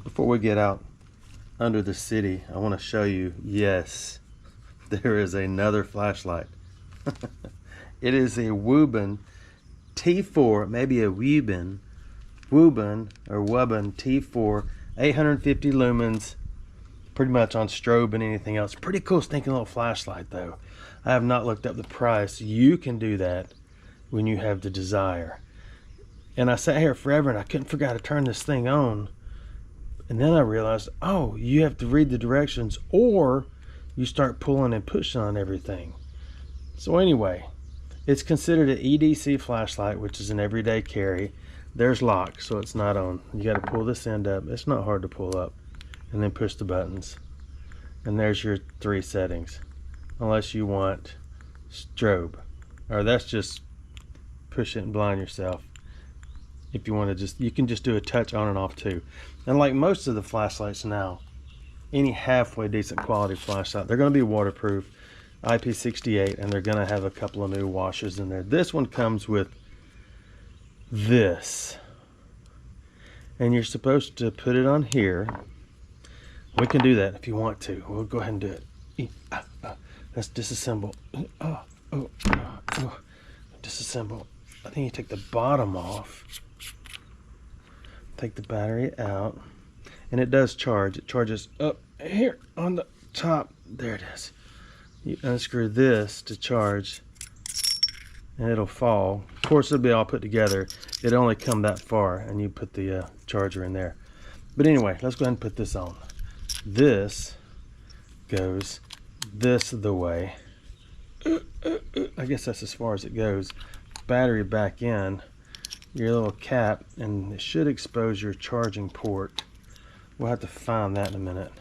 Before we get out under the city, I want to show you, yes, there is another flashlight. It is a Woobin T4, maybe a Woobin or Wubbin T4, 850 lumens, pretty much on strobe and anything else. Pretty cool stinking little flashlight though. I have not looked up the price. You can do that when you have the desire. And I sat here forever and I couldn't figure out how to turn this thing on. And then I realized, oh, you have to read the directions or you start pulling and pushing on everything. So anyway, it's considered an EDC flashlight, which is an everyday carry. There's lock, so it's not on. You got to pull this end up. It's not hard to pull up. And then push the buttons. And there's your 3 settings. Unless you want strobe. Or that's just push it and blind yourself. If you want to you can just do a touch on and off too. And like most of the flashlights now, any halfway decent quality flashlight, they're going to be waterproof, IP68, and they're going to have a couple of new washers in there. This one comes with this. And you're supposed to put it on here. We can do that if you want to. We'll go ahead and do it. Let's disassemble. Disassemble. I think you take the bottom off. Take the battery out. And it does charge. It charges up here on the top. There it is. You unscrew this to charge. And it'll fall. Of course, it'll be all put together. It'll only come that far. And you put the charger in there. But anyway, let's go ahead and put this on. This goes this the way. I guess that's as far as it goes. Battery back in, your little cap, and it should expose your charging port. We'll have to find that in a minute.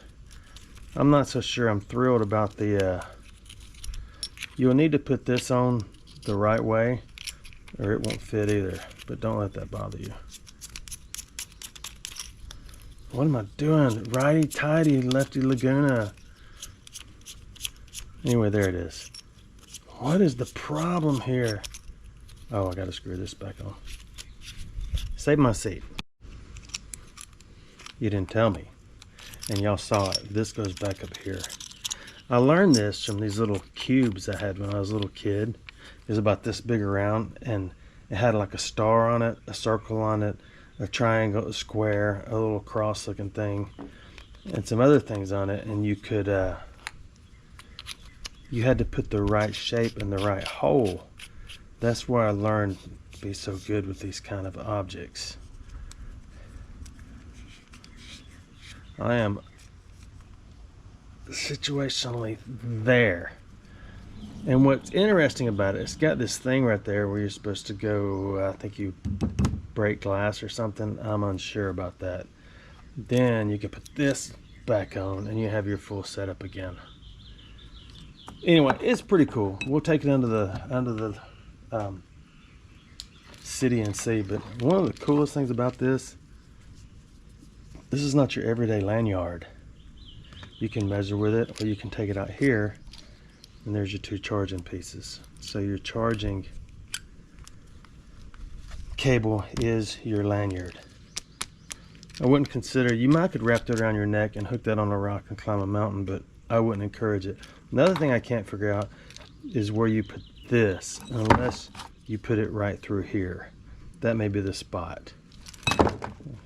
I'm not so sure I'm thrilled about the you'll need to put this on the right way or it won't fit either, but don't let that bother you. What am I doing? Righty-tighty, lefty Laguna. Anyway, there it is. What is the problem here? Oh, I gotta screw this back on. Save my seat. You didn't tell me. And y'all saw it. This goes back up here. I learned this from these little cubes I had when I was a little kid. It was about this big around, and it had like a star on it, a circle on it, a triangle, a square, a little cross looking thing, and some other things on it. And you could you had to put the right shape in the right hole. That's where I learned to be so good with these kind of objects. I am situationally there. And what's interesting about it, it's got this thing right there where you're supposed to go, I think you break glass or something. I'm unsure about that. Then you can put this back on and you have your full setup again. Anyway, it's pretty cool. We'll take it under the city and see. But one of the coolest things about this is not your everyday lanyard. You can measure with it, or you can take it out here, and there's your 2 charging pieces. So your charging cable is your lanyard. I wouldn't consider, you might could wrap that around your neck and hook that on a rock and climb a mountain, but I wouldn't encourage it. Another thing I can't figure out is where you put this, unless you put it right through here. That may be the spot.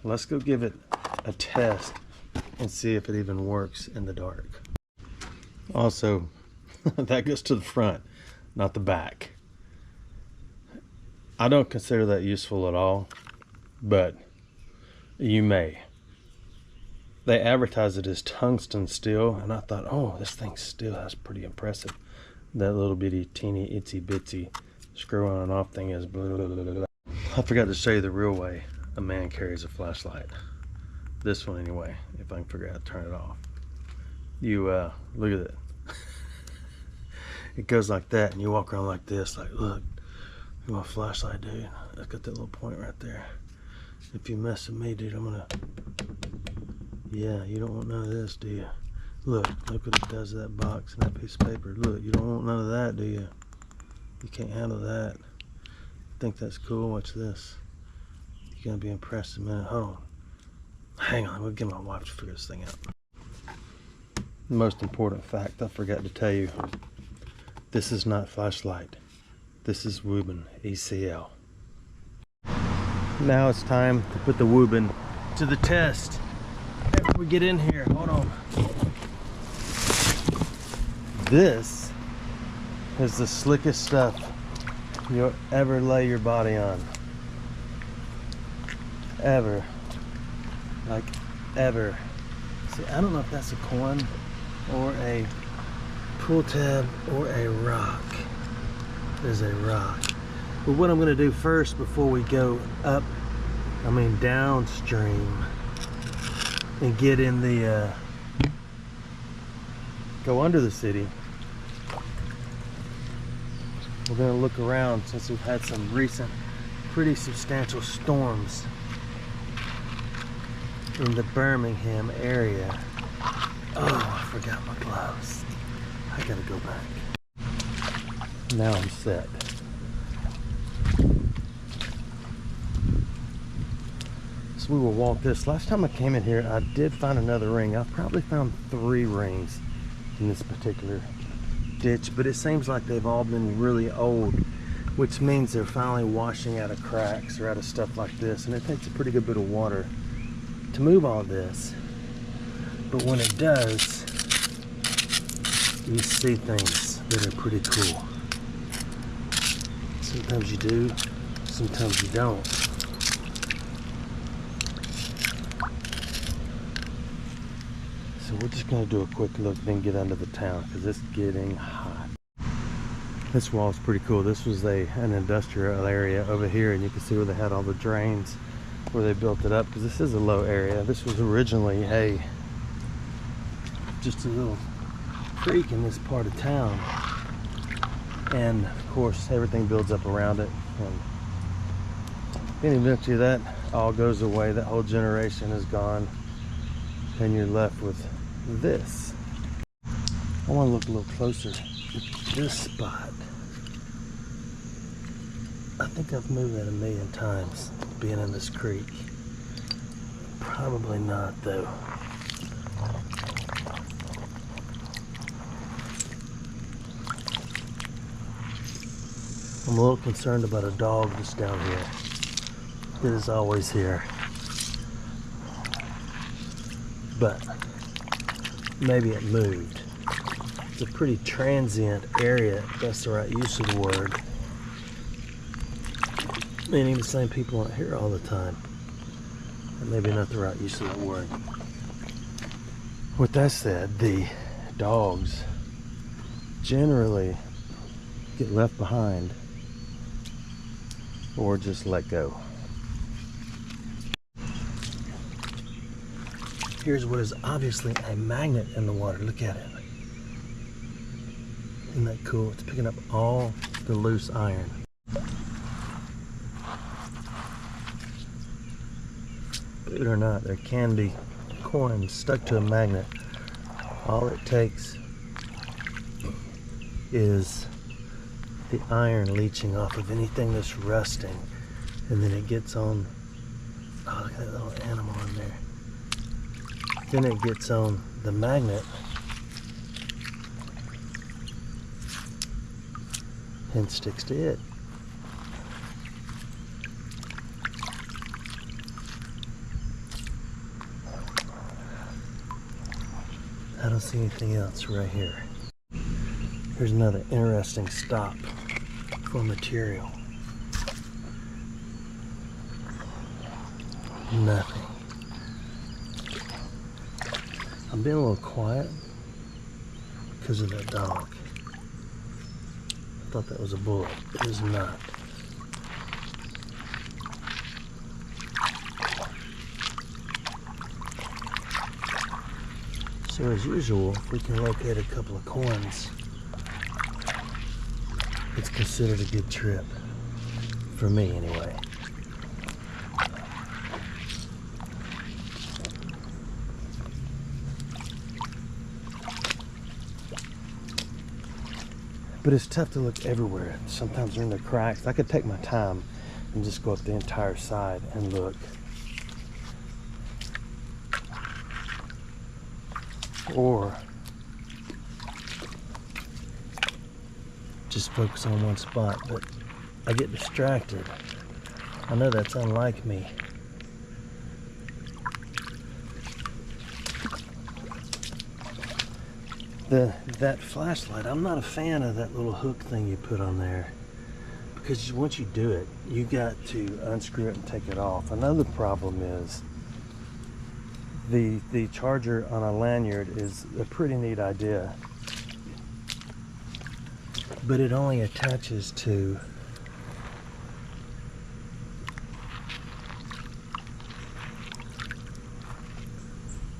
Let's go give it a test and see if it even works in the dark. Also, that goes to the front, not the back. I don't consider that useful at all, but you may. They advertise it as tungsten steel, and I thought, oh, this thing still has pretty impressive. That little bitty teeny itsy bitsy screw on and off thing is blah, blah, blah, blah. I forgot to show you the real way a man carries a flashlight. This one anyway, if I can figure out how to turn it off. You look at it. It goes like that, and you walk around like this, like, look, you want a flashlight, dude? It's got that little point right there. If you mess with me, dude, I'm gonna, yeah, you don't want none of this, do you? Look what it does to that box and that piece of paper. Look, you don't want none of that, do you? You can't handle that. Think that's cool? Watch this. You're gonna be impressed in a minute. Hold on. Hang on, we'll get my watch to figure this thing out. The most important fact I forgot to tell you. This is not flashlight. This is Woobin ECL. Now it's time to put the Woobin to the test. After we get in here, hold on. This is the slickest stuff you'll ever lay your body on. Ever. Like, ever. See, I don't know if that's a coin or a pull tab or a rock. There's a rock. But what I'm going to do first before we go downstream and get in the, go under the city, we're going to look around since we've had some recent pretty substantial storms in the Birmingham area. Oh, I forgot my gloves. I gotta go back. Now I'm set. So we will walk this. Last time I came in here, I did find another ring. I've probably found 3 rings in this particular ditch, but it seems like they've all been really old, which means they're finally washing out of cracks or out of stuff like this, and it takes a pretty good bit of water to move all this. But when it does, you see things that are pretty cool. Sometimes you do, sometimes you don't. So we're just going to do a quick look, then get under the town, because it's getting hot. This wall is pretty cool. This was an industrial area over here, and you can see where they had all the drains, where they built it up, because this is a low area. This was originally just a little creek in this part of town, and of course everything builds up around it, and then eventually that all goes away. That whole generation is gone, and you're left with this. I want to look a little closer at this spot. I think I've moved that 1,000,000 times, being in this creek. Probably not, though. I'm a little concerned about a dog just down here. It is always here. But maybe it moved. It's a pretty transient area, if that's the right use of the word. Meaning the same people aren't here all the time. And maybe not the right use of that word. With that said, the dogs generally get left behind or just let go. Here's what is obviously a magnet in the water. Look at it. Isn't that cool? It's picking up all the loose iron. Believe it or not, there can be coins stuck to a magnet. All it takes is the iron leaching off of anything that's rusting, and then it gets on. Oh, look at that little animal in there. Then it gets on the magnet and sticks to it. I don't see anything else right here. Here's another interesting stop for material. Nothing. I'm being a little quiet because of that dog. I thought that was a bullet. It is not. So as usual, if we can locate a couple of coins, it's considered a good trip. For me, anyway. But it's tough to look everywhere. Sometimes they're in the cracks. I could take my time and just go up the entire side and look. or just focus on one spot, but I get distracted. I know that's unlike me. That flashlight, I'm not a fan of that little hook thing you put on there, because once you do it, you got to unscrew it and take it off. Another problem is the charger on a lanyard is a pretty neat idea, but it only attaches to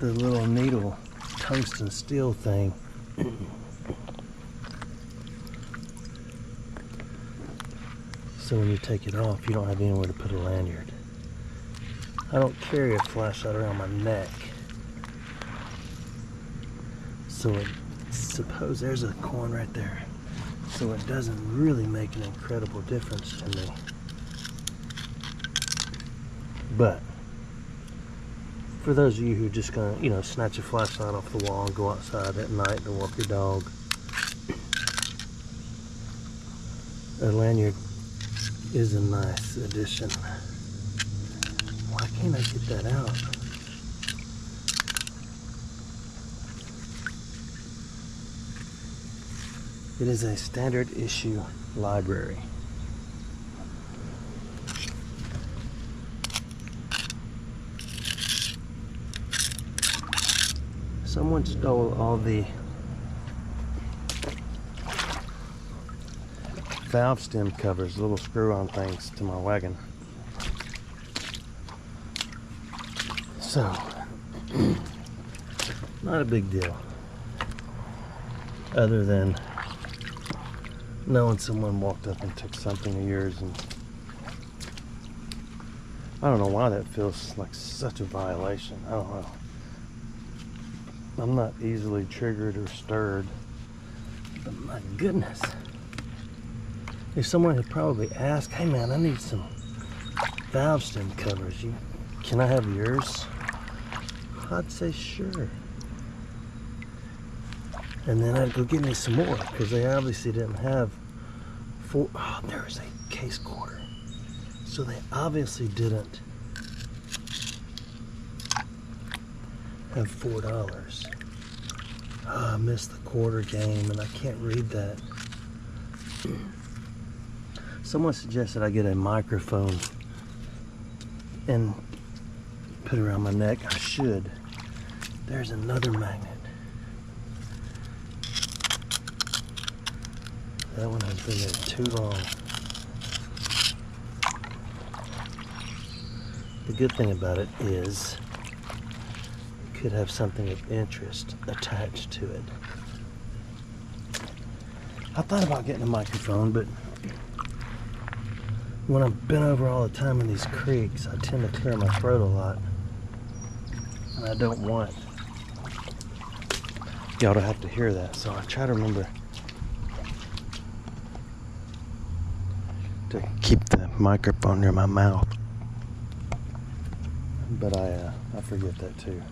the little needle tungsten steel thing. So when you take it off, you don't have anywhere to put a lanyard. I don't carry a flashlight around my neck, so suppose there's a coin right there, so it doesn't really make an incredible difference to me. But for those of you who are just gonna, you know, snatch a flashlight off the wall and go outside at night to walk your dog, a lanyard is a nice addition. Why can't I get that out? It is a standard issue library. Someone stole all the valve stem covers, little screw-on things, to my wagon. So, not a big deal, other than knowing someone walked up and took something of yours, and I don't know why that feels like such a violation. I don't know. I'm not easily triggered or stirred, but my goodness, if someone had probably asked, hey man, I need some valve stem covers, can I have yours? I'd say sure. And then I'd go get me some more, because they obviously didn't have oh, there's a case quarter. So they obviously didn't have $4. Oh, I missed the quarter game and I can't read that. Someone suggested I get a microphone and put it around my neck. I should. There's another magnet. That one has been there too long. The good thing about it is you could have something of interest attached to it. I thought about getting a microphone, but when I've been over all the time in these creeks, I tend to clear my throat a lot, and I don't want y'all to have to hear that. So I try to remember to keep the microphone near my mouth, but I forget that too.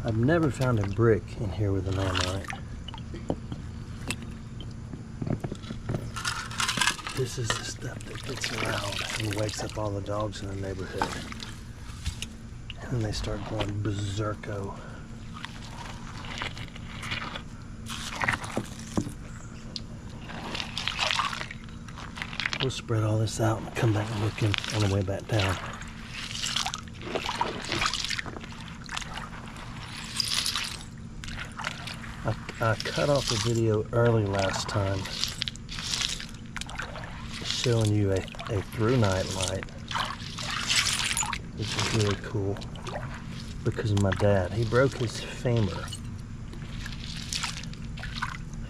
I've never found a brick in here with a name on it. This is the stuff that gets loud and wakes up all the dogs in the neighborhood, and they start going berserko. We'll spread all this out and come back and look in on the way back down. I cut off a video early last time showing you a through night light, which is really cool because of my dad. He broke his femur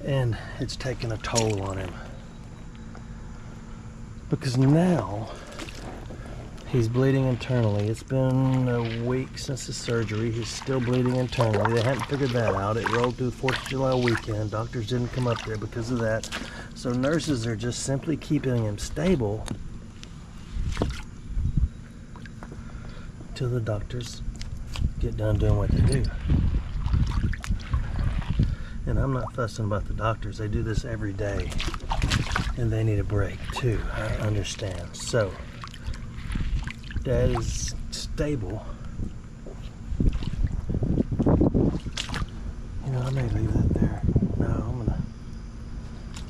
and it's taken a toll on him, because now he's bleeding internally. It's been a week since the surgery. He's still bleeding internally. They hadn't figured that out. It rolled through the 4th of July weekend. Doctors didn't come up there because of that. So nurses are just simply keeping him stable Till the doctors get done doing what they do. And I'm not fussing about the doctors. They do this every day. And they need a break too. I understand. So, Dad is stable. You know, I may leave that there. No,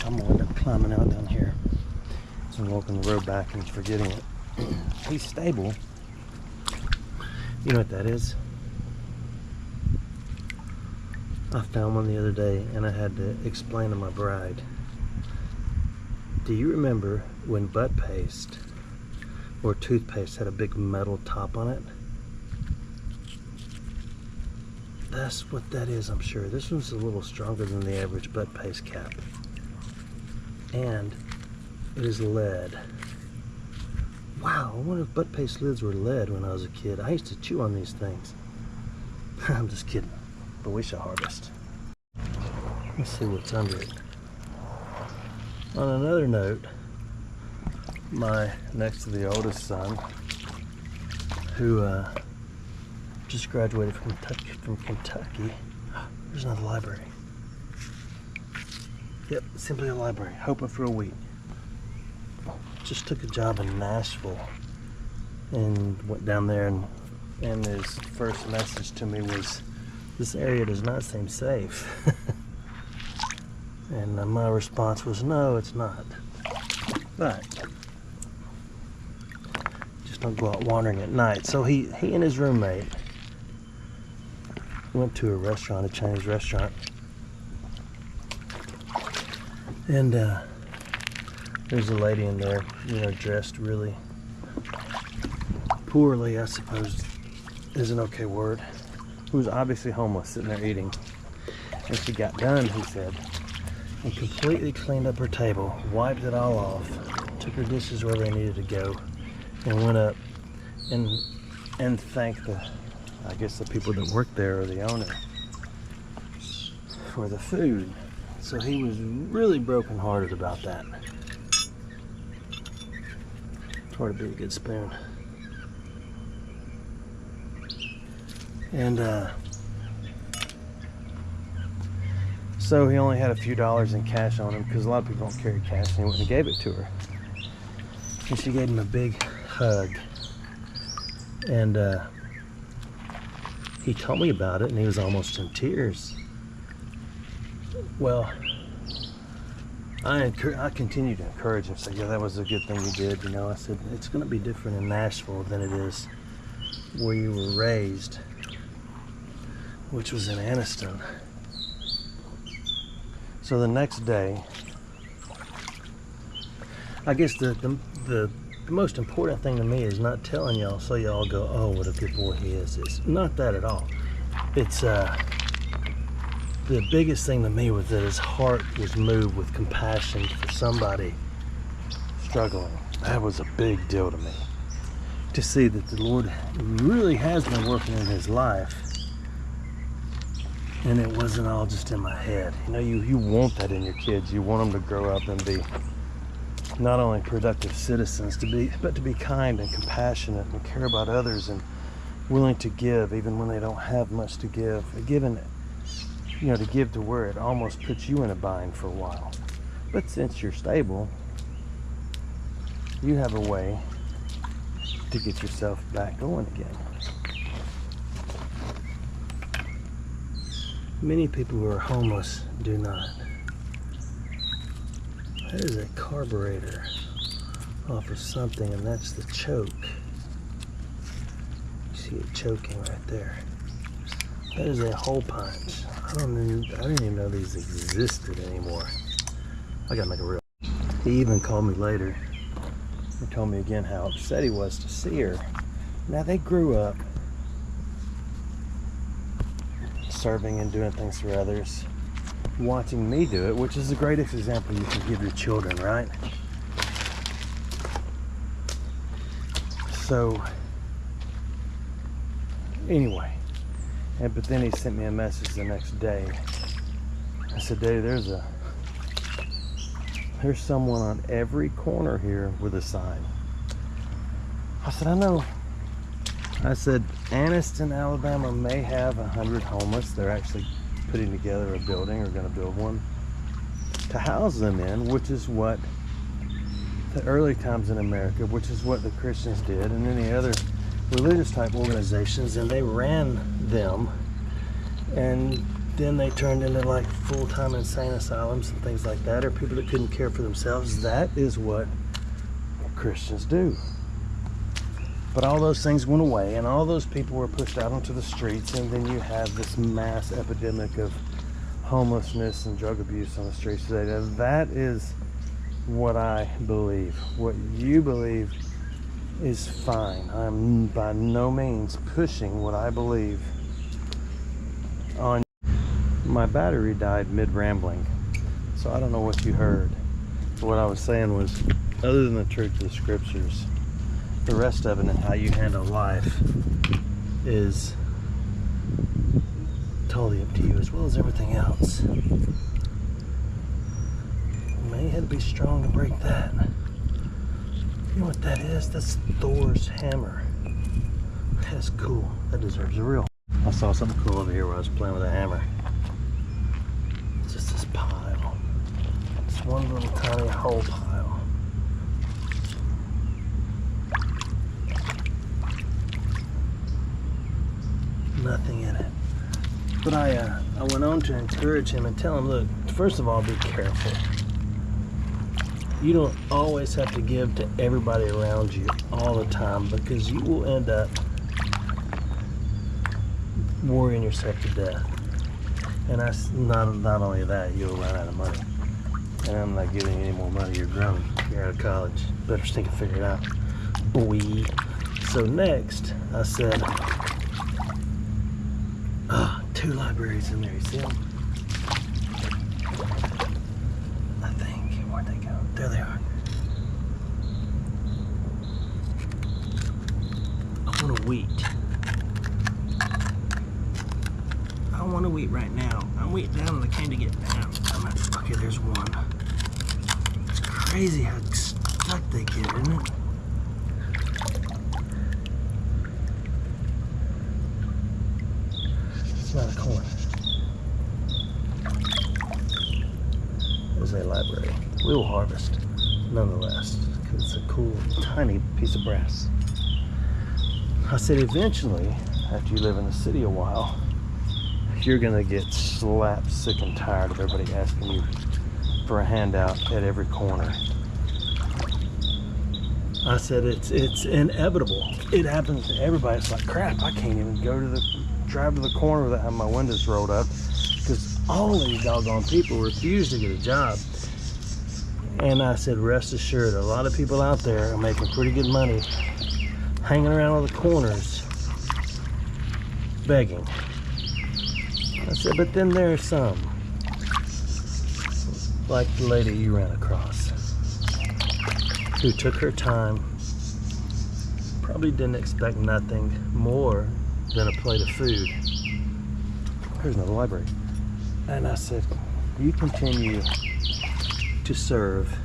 I'm gonna end up climbing out down here. So I'm walking the road back and forgetting it. He's stable. You know what that is? I found one the other day and I had to explain to my bride. Do you remember when butt paste or toothpaste had a big metal top on it? That's what that is, I'm sure. This one's a little stronger than the average butt paste cap. And it is lead. Wow, I wonder if Buttpaste lids were lead when I was a kid. I used to chew on these things. I'm just kidding, but we shall harvest. Let's see what's under it. On another note, my next to the oldest son, who just graduated from Kentucky. There's another library. Yep, simply a library. Hoping for a week. Just took a job in Nashville and went down there, and his first message to me was, this area does not seem safe. And my response was, no, it's not. But just don't go out wandering at night. So he and his roommate went to a restaurant, a Chinese restaurant, and there's a lady in there, you know, dressed really poorly, I suppose is an okay word, who was obviously homeless, sitting there eating. And she got done, he said, and completely cleaned up her table, wiped it all off, took her dishes where they needed to go, and went up and thanked I guess the people that worked there, or the owner, for the food. So he was really brokenhearted about that. It's hard to be a good spoon. And so he only had a few dollars in cash on him, because a lot of people don't carry cash, and he went and gave it to her. And she gave him a big hug. And he told me about it, and he was almost in tears. Well, I continue to encourage him, say, yeah, that was a good thing you did. You know, I said, it's going to be different in Nashville than it is where you were raised, which was in Anniston. So the next day, I guess the most important thing to me is not telling y'all so y'all go, oh, what a good boy he is. It's not that at all. It's the biggest thing to me was that his heart was moved with compassion for somebody struggling. That was a big deal to me, to see that the Lord really has been working in his life, and it wasn't all just in my head. You know, you want that in your kids. You want them to grow up and be not only productive citizens, but to be kind and compassionate and care about others and willing to give even when they don't have much to give. Giving, you know, to give to where it almost puts you in a bind for a while. But since you're stable, you have a way to get yourself back going again. Many people who are homeless do not. That is a carburetor off of something, and that's the choke. You see it choking right there. That is a hole punch. I didn't even know these existed anymore. I gotta make a real. He even called me later and told me again how upset he was to see her. Now they grew up serving and doing things for others, watching me do it, which is the greatest example you can give your children, right? So anyway, but then he sent me a message the next day. I said, Dave, there's someone on every corner here with a sign. I said, I know. I said, Anniston, Alabama may have 100 homeless. They're actually putting together a building, or going to build one to house them in, which is what the early times in America, which is what the Christians did, and any other religious type organizations, and they ran them, and then they turned into like full-time insane asylums and things like that, or people that couldn't care for themselves. That is what Christians do. But all those things went away, and all those people were pushed out onto the streets, and then you have this mass epidemic of homelessness and drug abuse on the streets today. Now, that is what I believe. What you believe is fine. I'm by no means pushing what I believe on. My battery died mid-rambling, so I don't know what you heard. But what I was saying was, other than the truth of the scriptures, the rest of it and how you handle life is totally up to you, as well as everything else. You may have to be strong to break that. You know what that is? That's Thor's hammer. That's cool. That deserves a reel. I saw something cool over here where I was playing with a hammer. It's just this pile. It's one little tiny hole pile. Nothing in it. But I went on to encourage him and tell him, look, first of all, be careful. You don't always have to give to everybody around you all the time, because you will end up worrying yourself to death. And that's not only that, you'll run out of money. And I'm not giving you any more money. You're grown. You're out of college. Better think and figure it out, boy. So next, I said, 2 libraries in there, you see them? I think. Where'd they go? There they are. I want a wheat. I want a wheat right now. I'm wheat down and I came to get down. Okay, there's one. It's crazy how stuck they get, isn't it? Not a corn. There's a library. We will harvest nonetheless, because it's a cool, tiny piece of brass. I said eventually, after you live in the city a while, you're gonna get slapped sick and tired of everybody asking you for a handout at every corner. I said it's inevitable. It happens to everybody. It's like, crap, I can't even drive to the corner without having my windows rolled up, because all of these doggone people refuse to get a job. And I said, rest assured, a lot of people out there are making pretty good money hanging around on the corners begging. I said, but then there are some, like the lady you ran across, who took her time, probably didn't expect nothing more than a plate of food. Here's another library. And I said, you continue to serve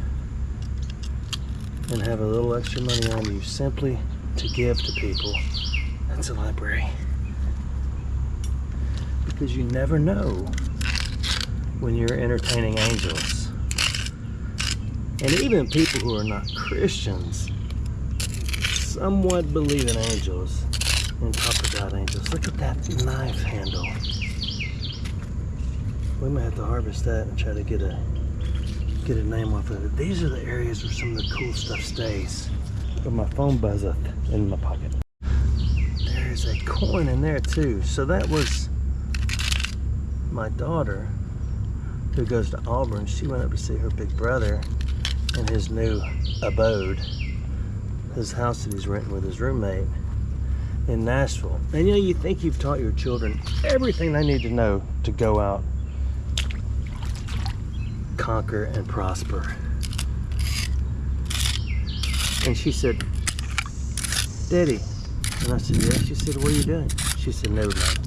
and have a little extra money on you simply to give to people. That's a library. Because you never know when you're entertaining angels. And even people who are not Christians somewhat believe in angels and talk about angels. Look at that knife handle. We might have to harvest that and try to get a name off of it. These are the areas where some of the cool stuff stays. But my phone buzzeth in my pocket. There's a coin in there too. So that was my daughter, who goes to Auburn. She went up to see her big brother in his new abode, his house that he's renting with his roommate in Nashville. And you know, you think you've taught your children everything they need to know to go out, conquer, and prosper. And she said, Daddy. And I said, yeah. She said, what are you doing? She said, never mind.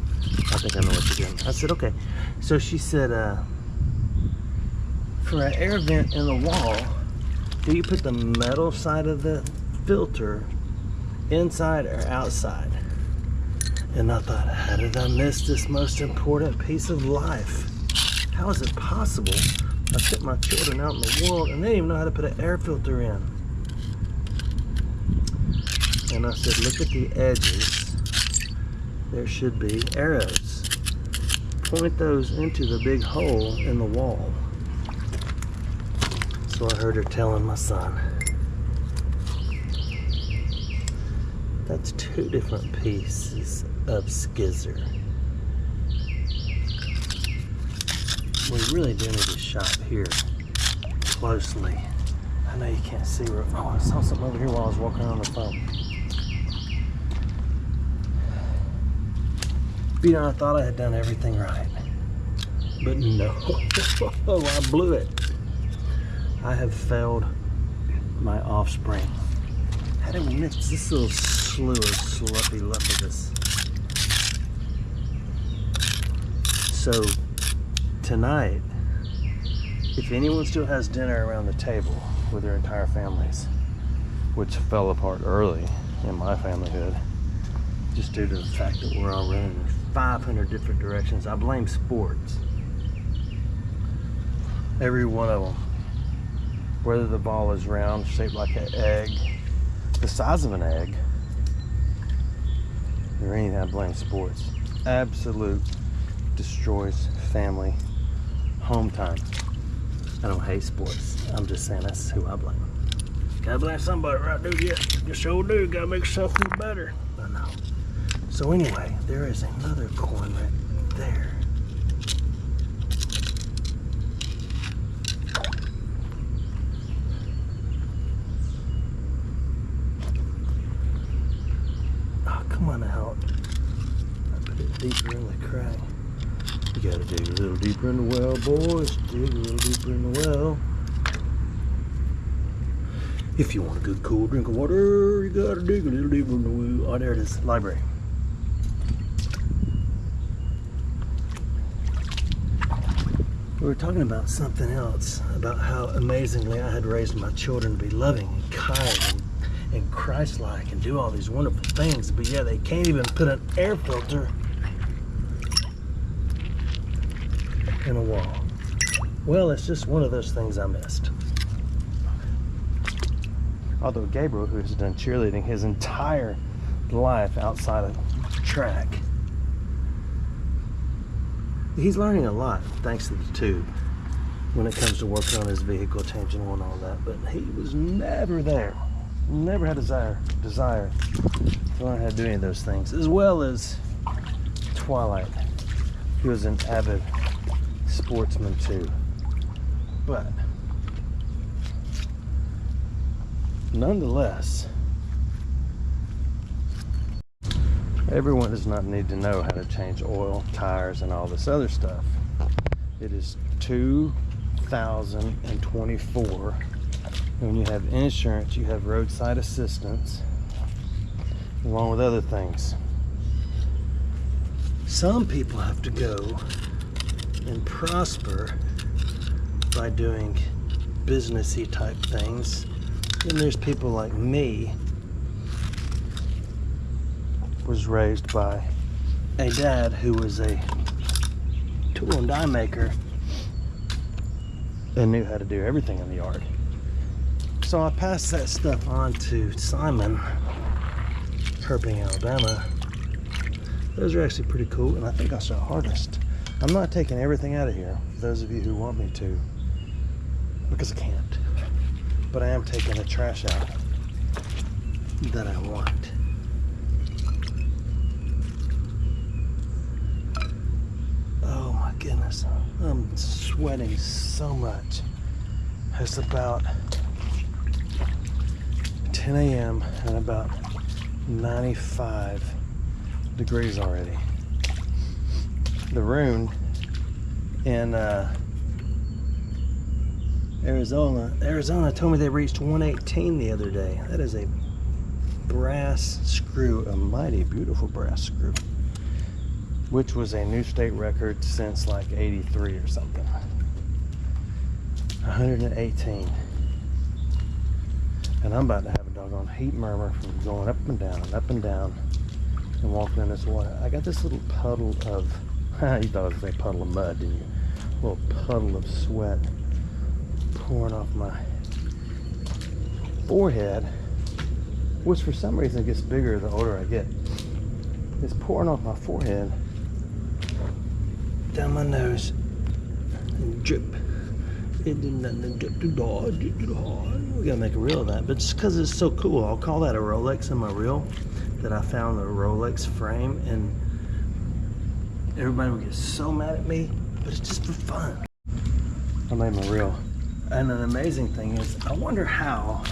I think I know what you're doing. I said, okay. So she said, for an air vent in the wall, do you put the metal side of the filter inside or outside. And I thought, how did I miss this most important piece of life? How is it possible? I took my children out in the world and they didn't even know how to put an air filter in. And I said, look at the edges. There should be arrows. Point those into the big hole in the wall. So I heard her telling my son, that's 2 different pieces of skizzer. We really do need to shop here closely. I know you can't see where, oh, I saw something over here while I was walking around the phone. You know, I thought I had done everything right, but no, I blew it. I have failed my offspring. How did we miss this little slew of sluppy luppagus? So tonight, if anyone still has dinner around the table with their entire families, which fell apart early in my familyhood, just due to the fact that we're all running in 500 different directions. I blame sports. Every one of them. Whether the ball is round, shaped like an egg, the size of an egg, or anything, I blame sports. Absolute destroys family home time. I don't hate sports. I'm just saying that's who I blame. Gotta blame somebody, right, dude? Yeah, you sure do. Gotta make yourself feel better. I know. So anyway, there is another coin right there. Oh, come on out. I put it deeper in the crack. You gotta dig a little deeper in the well, boys. Dig a little deeper in the well. If you want a good cool drink of water, you gotta dig a little deeper in the well. Oh, there it is, library. We were talking about something else, about how amazingly I had raised my children to be loving and kind and Christ-like and do all these wonderful things, but yeah, they can't even put an air filter in a wall. Well, it's just one of those things I missed. Although Gabriel, who has done cheerleading his entire life outside of track, he's learning a lot thanks to the tube when it comes to working on his vehicle, changing oil and all that, but he was never there. Never had a desire to learn how to do any of those things, as well as Twilight. He was an avid sportsman too. But nonetheless, everyone does not need to know how to change oil, tires, and all this other stuff. It is 2024. When you have insurance, you have roadside assistance, along with other things. Some people have to go and prosper by doing businessy type things. Then there's people like me, was raised by a dad who was a tool and die maker and knew how to do everything in the yard. So I passed that stuff on to Simon, Herping Alabama. Those are actually pretty cool, and I think I shall harvest. I'm not taking everything out of here, for those of you who want me to, because I can't. But I am taking the trash out that I want. Oh my goodness, I'm sweating so much. It's about 10 a.m. and about 95 degrees already. The rune in Arizona told me they reached 118 the other day. That is a brass screw, a mighty beautiful brass screw, which was a new state record since like 83 or something. 118. And I'm about to have a doggone heat murmur from going up and down and walking in this water. I got this little puddle of, you thought it was a puddle of mud, didn't you? A little puddle of sweat pouring off my forehead, which for some reason gets bigger the older I get. It's pouring off my forehead, down my nose, and drip. It did nothing, drip too hard, drip too hard. We gotta make a reel of that, but just because it's so cool, I'll call that a Rolex in my reel. That I found a Rolex frame, and everybody would get so mad at me, but it's just for fun. I made my reel. And an amazing thing is, I wonder how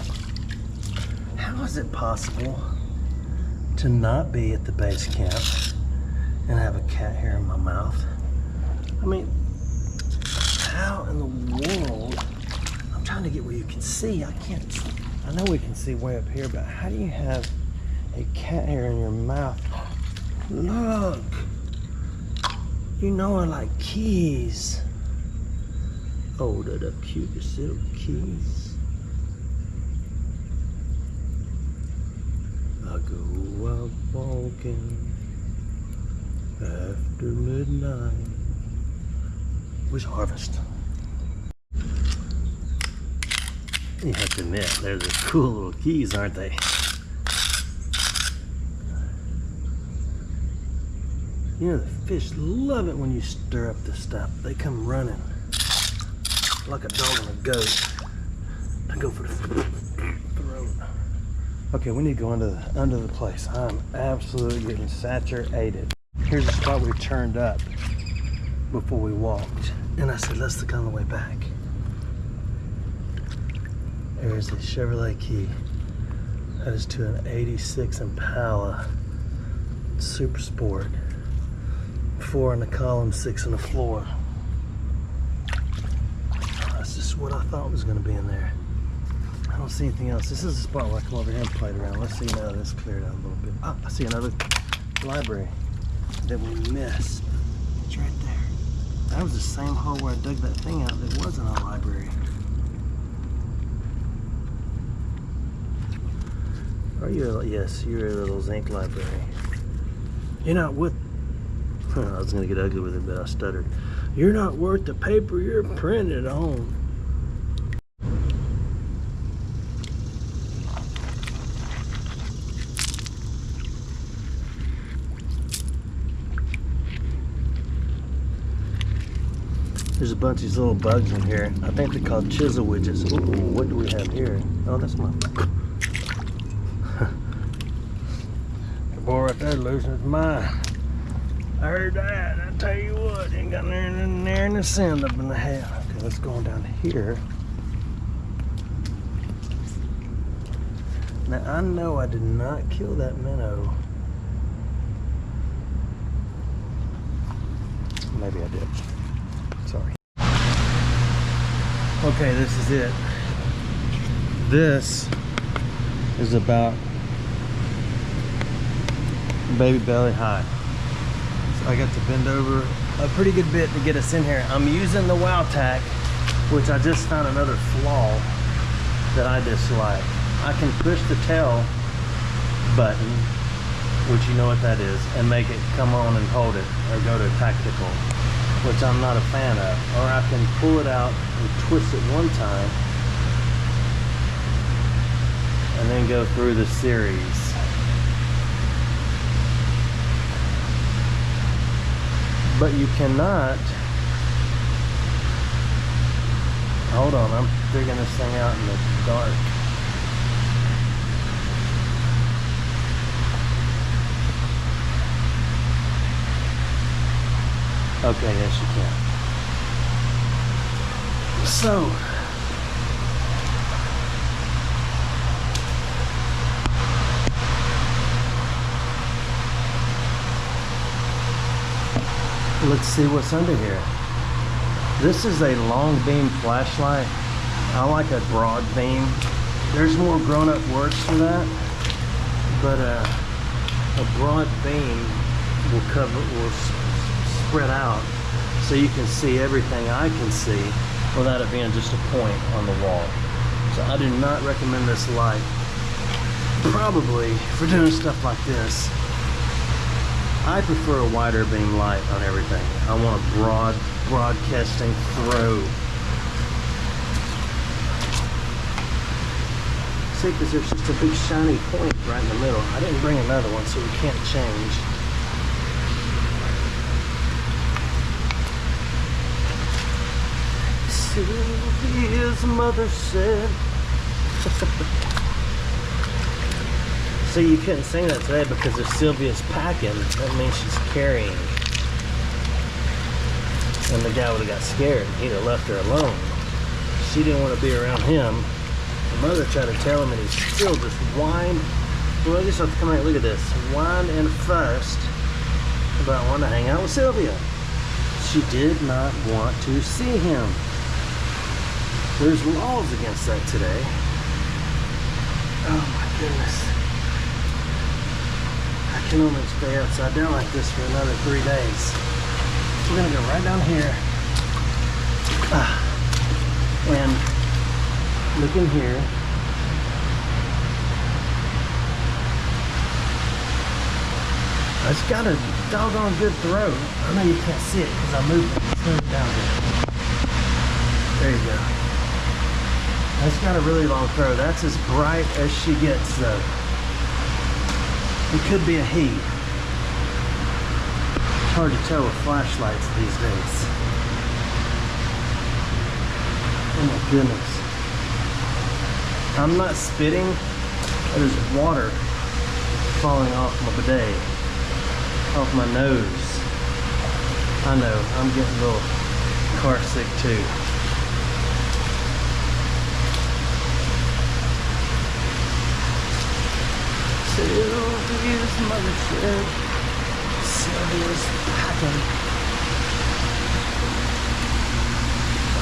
is it possible to not be at the base camp and have a cat hair in my mouth? I mean, how in the world? I'm trying to get where you can see. I know we can see way up here, but how do you have a cat hair in your mouth? Look, you know I like keys. Oh, they're the cutest little keys. I go out walking after midnight. Where's Harvest? You have to admit, they're the cool little keys, aren't they? You know, the fish love it when you stir up this stuff. They come running like a dog and a goat. I go for the throat. Okay, we need to go under the place. I'm absolutely getting saturated. Here's the spot we turned up before we walked. And I said, let's look on the way back. There's the Chevrolet key. That is to an 86 Impala Super Sport. 4 in the column, 6 in the floor. That's just what I thought was going to be in there. I don't see anything else. This is the spot where I come over here and play around. Let's see now this cleared out a little bit. Ah, I see another library that we missed. It's right there. That was the same hole where I dug that thing out that wasn't a library. Are you? Yes, you're a little zinc library. You're not with. I was gonna get ugly with it, but I stuttered. You're not worth the paper you're printed on. There's a bunch of these little bugs in here. I think they're called chisel widgets. Ooh, what do we have here? Oh, that's my. The boy right there losing his mind. I heard that. I tell you what, ain't got nothing there in the sand up in the head. Okay, let's go on down here. Now I know I did not kill that minnow. Maybe I did. Sorry. Okay, this is it. This is about baby belly high. I got to bend over a pretty good bit to get us in here. I'm using the WOTOKOL, which I just found another flaw that I dislike. I can push the tail button, which you know what that is, and make it come on and hold it, or go to tactical, which I'm not a fan of. Or I can pull it out and twist it one time, and then go through the series. But you cannot, hold on, I'm figuring this thing out in the dark. Okay, yes you can. So, let's see what's under here. This is a long beam flashlight. I like a broad beam. There's more grown-up words for that, but a broad beam will spread out so you can see everything I can see without it being just a point on the wall. So I do not recommend this light. Probably for doing stuff like this. I prefer a wider beam light on everything. I want a broadcasting throw. See, because there's just a big shiny point right in the middle. I didn't bring another one, so we can't change. Sylvia's mother said. So you couldn't sing that today because if Sylvia's packing, that means she's carrying. And the guy would have got scared. He'd have left her alone. She didn't want to be around him. The mother tried to tell him, and he still just whined. Well, I just have to come out. Look at this. Whined and fussed about wanting to hang out with Sylvia. She did not want to see him. There's laws against that today. Oh my goodness. I can only stay upside down like this for another 3 days. We're gonna go right down here. And look in here. It's got a doggone good throw. I know you can't see it because I moved it down here. There you go. It's got a really long throw. That's as bright as she gets though. It could be a he. It's hard to tell with flashlights these days. Oh my goodness. I'm not spitting. There's water falling off my bidet, off my nose. I know, I'm getting a little car sick too. Sylvia's mother said, Sylvia's packing.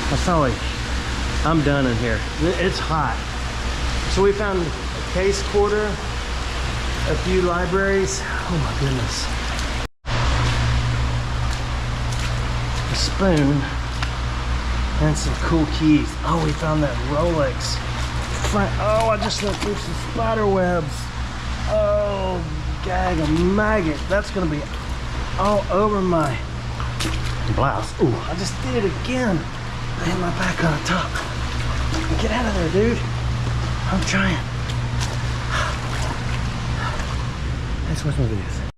That's all I'm done in here. It's hot. So we found a case quarter, a few libraries. Oh my goodness. A spoon and some cool keys. Oh, we found that Rolex. Oh, I just went through some spider webs. Oh, gag a maggot. That's gonna be all over my blouse. Ooh, I just did it again. I hit my back on the top. Get out of there, dude. I'm trying. Thanks for watching my videos.